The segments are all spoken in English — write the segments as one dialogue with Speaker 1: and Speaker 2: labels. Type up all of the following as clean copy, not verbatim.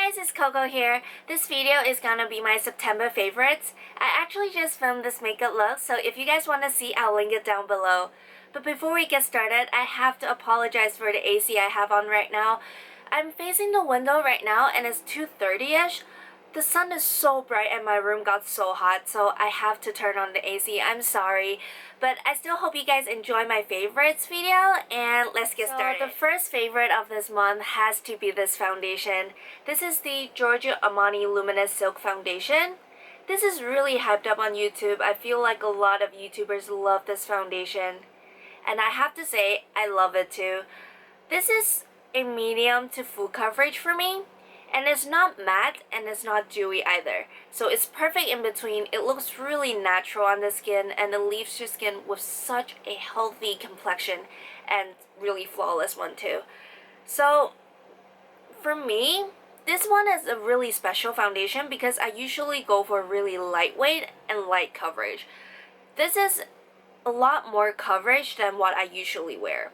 Speaker 1: guys, it's Coco here. This video is gonna be my September favorites. I actually just filmed this makeup look, so if you guys want to see, I'll link it down below. But before we get started, I have to apologize for the AC I have on right now. I'm facing the window right now and it's 2:30ish. The sun is so bright and my room got so hot, so I have to turn on the AC. I'm sorry, but I still hope you guys enjoy my favorites video, and let's get started. The first favorite of this month has to be this foundation. This is the Giorgio Armani Luminous Silk Foundation. This is really hyped up on YouTube. I feel like a lot of YouTubers love this foundation, and I have to say, I love it too. This is a medium to full coverage for me. And it's not matte and it's not dewy either. So it's perfect in between. It looks really natural on the skin and it leaves your skin with such a healthy complexion and really flawless one too. So for me, this one is a really special foundation because I usually go for really lightweight and light coverage. This is a lot more coverage than what I usually wear.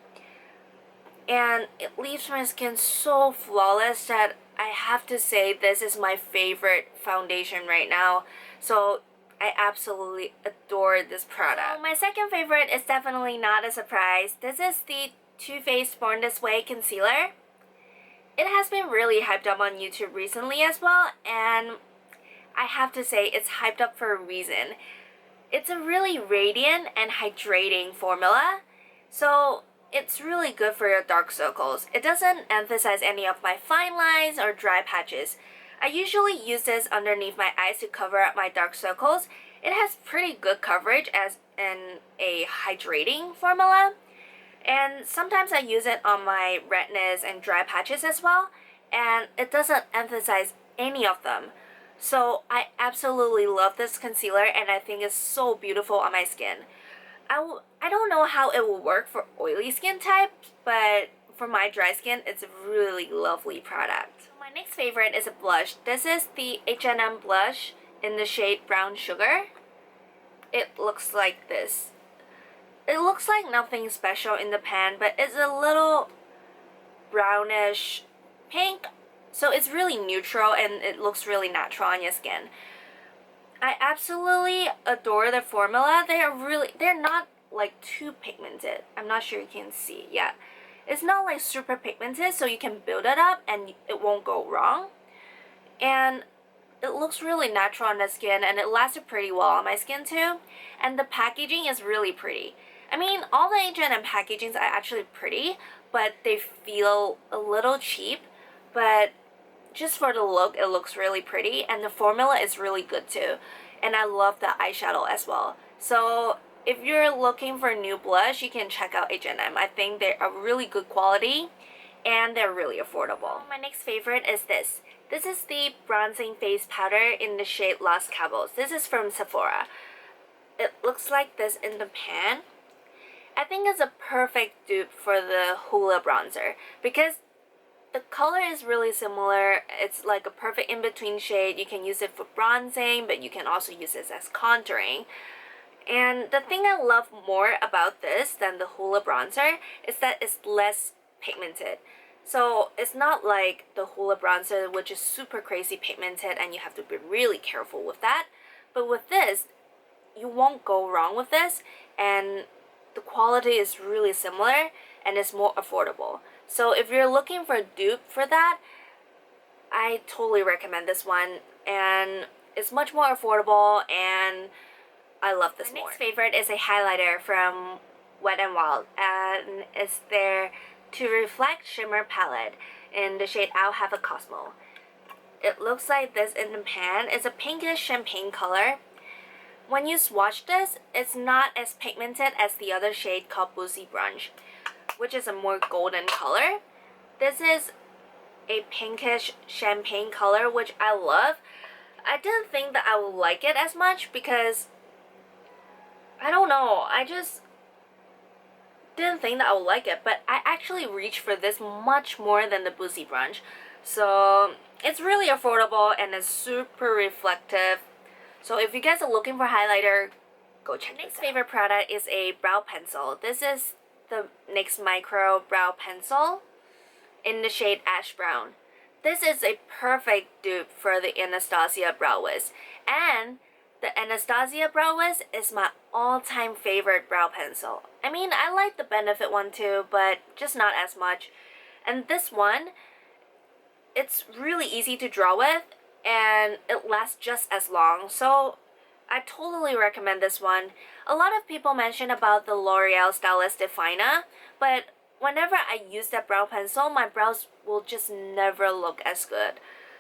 Speaker 1: And it leaves my skin so flawless that I have to say this is my favorite foundation right now. So I absolutely adore this product. So my second favorite is definitely not a surprise. This is the Too Faced Born This Way concealer. It has been really hyped up on YouTube recently as well, and I have to say it's hyped up for a reason. It's a really radiant and hydrating formula. So it's really good for your dark circles. It doesn't emphasize any of my fine lines or dry patches. I usually use this underneath my eyes to cover up my dark circles. It has pretty good coverage as in a hydrating formula. And sometimes I use it on my redness and dry patches as well. And it doesn't emphasize any of them. So I absolutely love this concealer and I think it's so beautiful on my skin. I don't know how it will work for oily skin types, but for my dry skin, it's a really lovely product. My next favorite is a blush. This is the H&M blush in the shade Brown Sugar. It looks like this. It looks like nothing special in the pan, but it's a little brownish pink. So it's really neutral and it looks really natural on your skin. I absolutely adore the formula. They're not like too pigmented. I'm not sure you can see. Yeah, it's not like super pigmented, so you can build it up and it won't go wrong. And it looks really natural on the skin and it lasted pretty well on my skin too. And the packaging is really pretty. I mean, all the H&M packagings are actually pretty, but they feel a little cheap. But just for the look, it looks really pretty and the formula is really good too. And I love the eyeshadow as well. So if you're looking for a new blush, you can check out H&M. I think they are really good quality and they're really affordable. My next favorite is this. This is the bronzing face powder in the shade Los Cabos. This is from Sephora. It looks like this in the pan. I think it's a perfect dupe for the Hoola bronzer because the color is really similar. It's like a perfect in-between shade. You can use it for bronzing, but you can also use this as contouring. And the thing I love more about this than the Hoola bronzer is that it's less pigmented. So it's not like the Hoola bronzer, which is super crazy pigmented and you have to be really careful with that. But with this, you won't go wrong with this, and the quality is really similar and it's more affordable. So if you're looking for a dupe for that, I totally recommend this one, and it's much more affordable and I love this more. My next favorite is a highlighter from Wet n Wild, and it's their To Reflect Shimmer palette in the shade I'll Have a Cosmo. It looks like this in the pan. It's a pinkish champagne color. When you swatch this, it's not as pigmented as the other shade called Boozy Brunch, which is a more golden color. This is a pinkish champagne color, which I love. I didn't think that I would like it as much because I don't know, I just didn't think that I would like it, but I actually reached for this much more than the Boozy Brunch. So it's really affordable and it's super reflective. So if you guys are looking for highlighter, go check this out. Next favorite product is a brow pencil. This is the NYX Micro Brow Pencil in the shade Ash Brown. This is a perfect dupe for the Anastasia brow wiz. And the Anastasia brow wiz is my all-time favorite brow pencil. I mean, I like the Benefit one too, but just not as much. And this one, it's really easy to draw with, and it lasts just as long. So I totally recommend this one. A lot of people mention about the L'Oreal Stylist Definer, but whenever I use that brow pencil, my brows will just never look as good.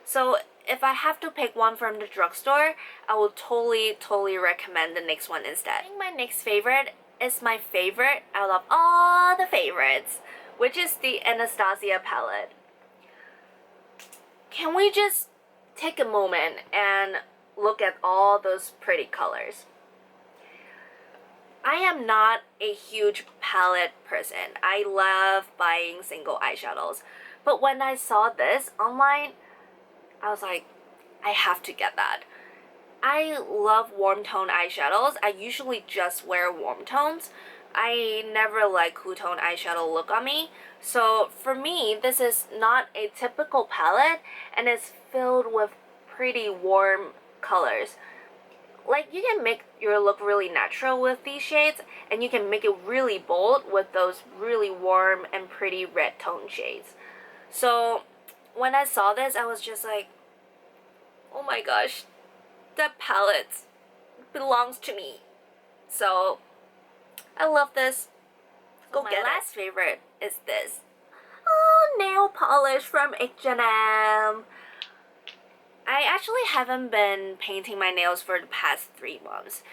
Speaker 1: So if I have to pick one from the drugstore, I will totally recommend the next one instead. I think my next favorite is my favorite out of all the favorites, which is the Anastasia palette. Can we just take a moment and look at all those pretty colors? I am not a huge palette person. I love buying single eyeshadows. But when I saw this online, I was like, I have to get that. I love warm tone eyeshadows. I usually just wear warm tones. I never like cool tone eyeshadow look on me. So for me, this is not a typical palette, and it's filled with pretty warm colors. Like, you can make your look really natural with these shades, and you can make it really bold with those really warm and pretty red tone shades. So when I saw this, I was just like, oh my gosh, that palette belongs to me. So I love this. Go get it. My last favorite is this. Oh, nail polish from H&M. I actually haven't been painting my nails for the past 3 months.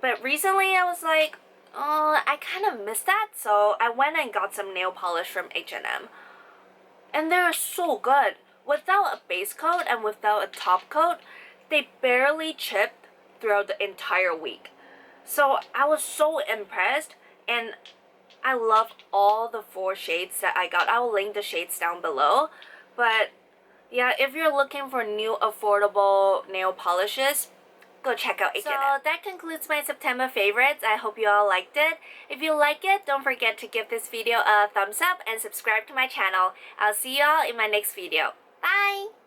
Speaker 1: But recently I was like, oh, I kind of missed that. So I went and got some nail polish from H&M. And they're so good. Without a base coat and without a top coat, they barely chipped throughout the entire week. So I was so impressed, and I love all the 4 shades that I got. I will link the shades down below. But yeah, if you're looking for new affordable nail polishes, go check out H&M. So that concludes my September favorites. I hope you all liked it. If you like it, don't forget to give this video a thumbs up and subscribe to my channel. I'll see y'all in my next video. Bye!